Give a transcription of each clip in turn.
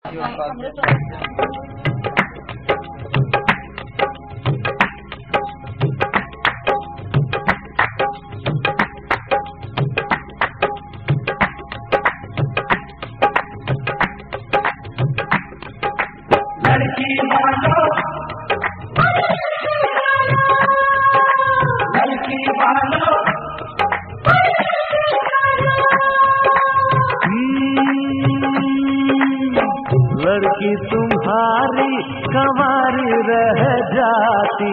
लड़की मानो लड़की मानो लड़की तुम्हारी कंवारी रह जाती,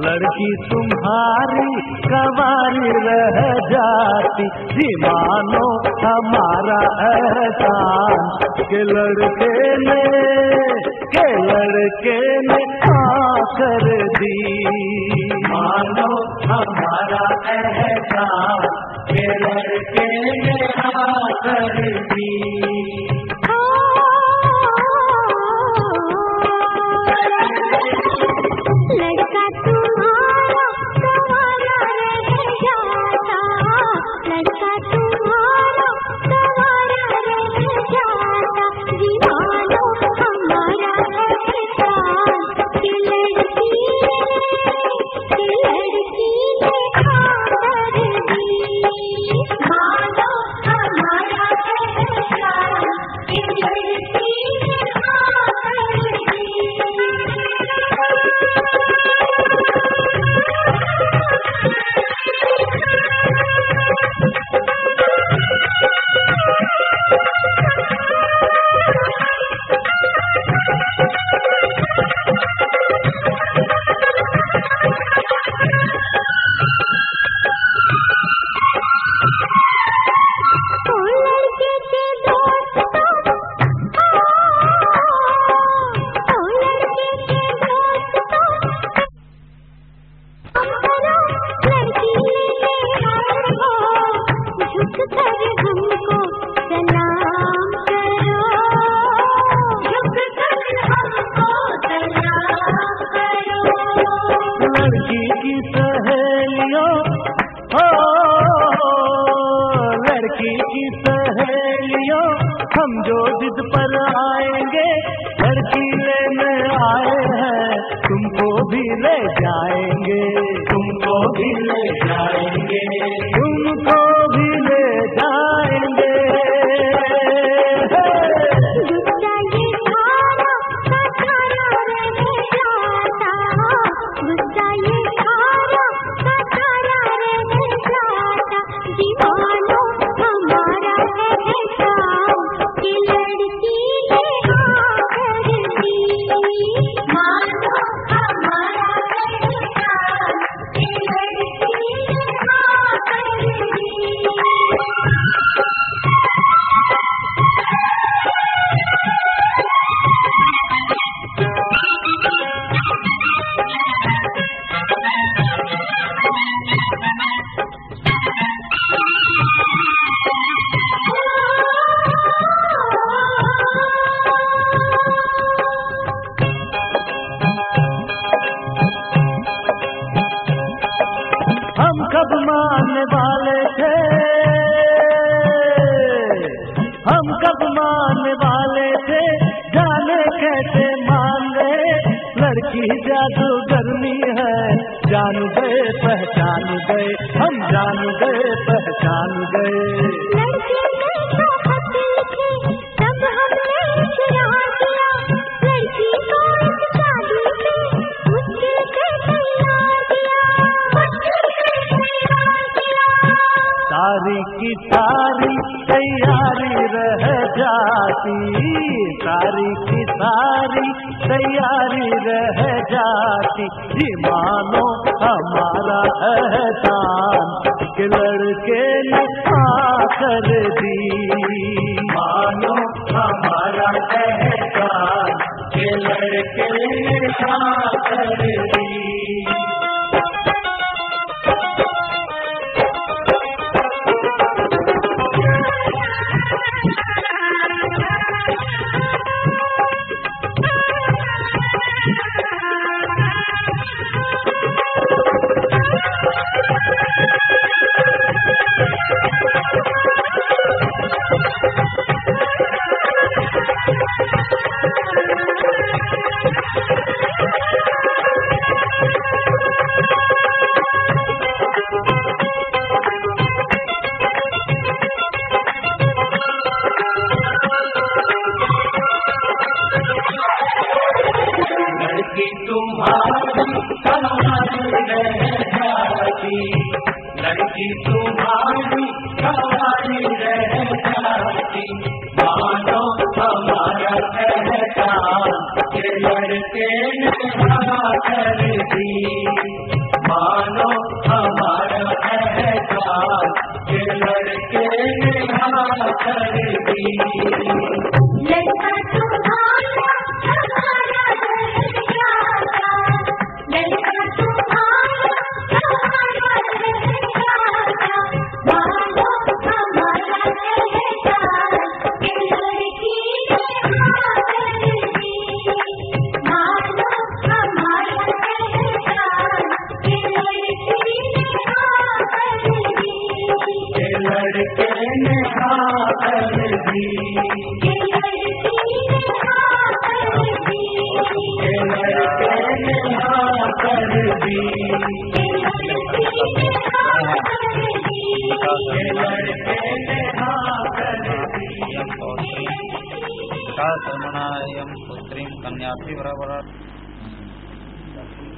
लड़की तुम्हारी कंवारी रह जाती। जी मानो हमारा एहसान के लड़के ने आकर दी। मानो हमारा एहसान के लड़के ने आकर दी। लड़का तुम्हारा कंवारा रह जाता, लड़का तुम्हारा कंवारा रह जाता। जी मानो हमारा एहसान कि लड़की ने आकर दी। मानो हमारा एहसान कि लड़की ने आकर दी। लड़की की सहेलियों हो, लड़की की सहेलियों हम जो जिद पर आएंगे, लड़की लेने आए हैं तुमको भी ले जाएंगे, तुमको भी ले जाएंगे, तुमको भी ले जाएंगे। हम कब मानने वाले थे, हम कब मानने वाले थे, जाने कैसे मान गए। लड़की जादूगरनी है, जान गए पहचान गए, हम जान गए पहचान गए। सारी की सारी तैयारी रह जाती, सारी की सारी तैयारी रह जाती। जी मानो हमारा एहसान कि लड़के ने आकर दी। मानो हमारा एहसान कि लड़के ने आकर दी। कि तुम्हारी सवारी रह जाती, मानो हमारा एहसान के लड़के ने हाँ कर दी, मानो हमारा एहसान के लड़के ने हाँ कर दी। लड़का तुम्हारा हमारा रह जाता, लड़का तुम्हारा हमारा रह जाता, मानो हमारा एहसान के लड़की ने हाँ कर दी, मानो हमारा एहसान के लड़की ने हाँ कर दी, के लड़के ने हाँ कर दी, के लड़की ने हाँ कर दी, के लड़के ने हाँ कर दी, के लड़की ने हाँ कर दी, के लड़के ने हाँ कर दी। कर्मणायं पुत्रीं कन्यापि बराबर।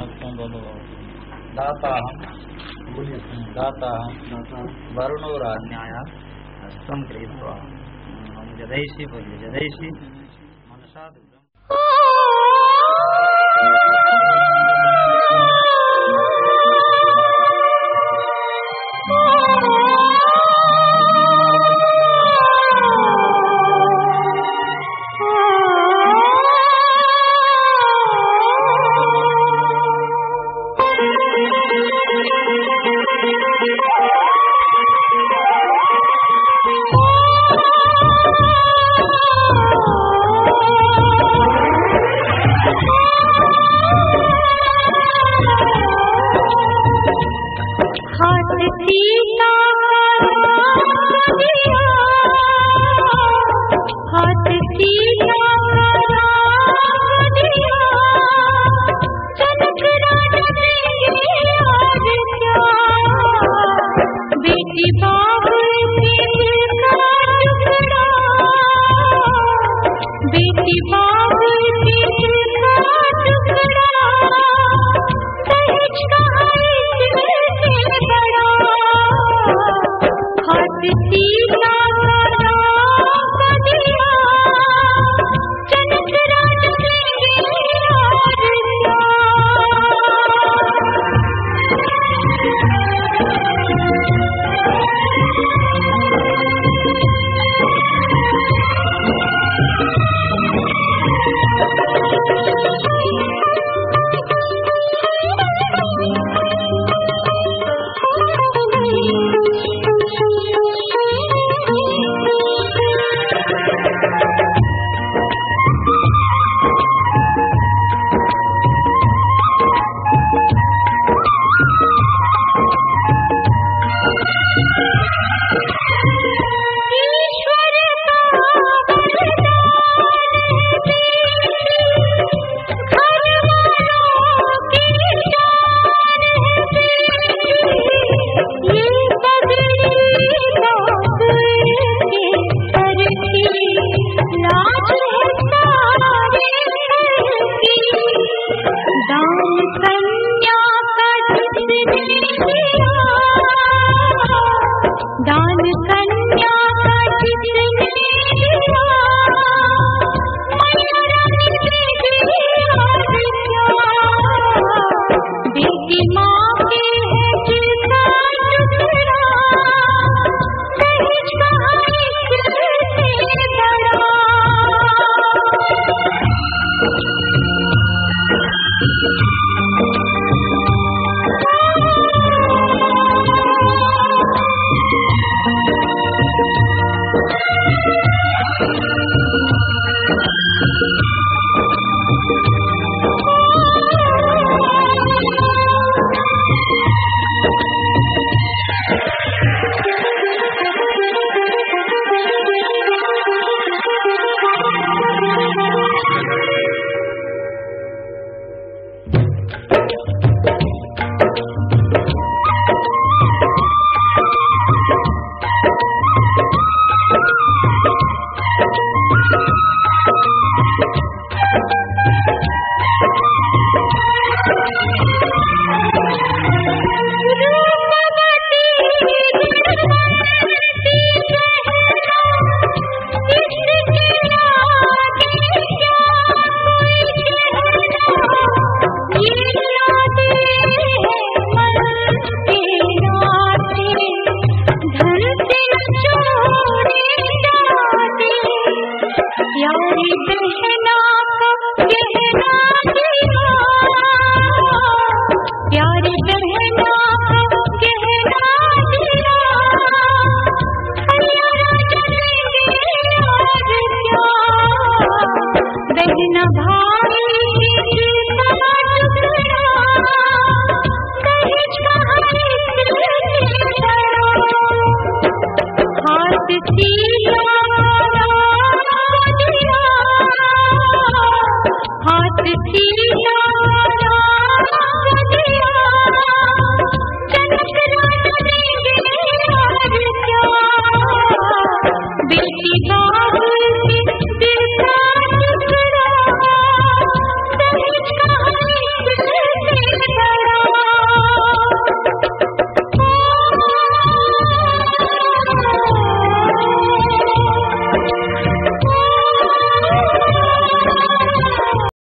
अब तुम बोलो। दाताहं वरुणो राज्ञाय हस्तं गृहीत्वा जदैषि बोलिए जदैषि मनसा दुर्गम। बहन भाई की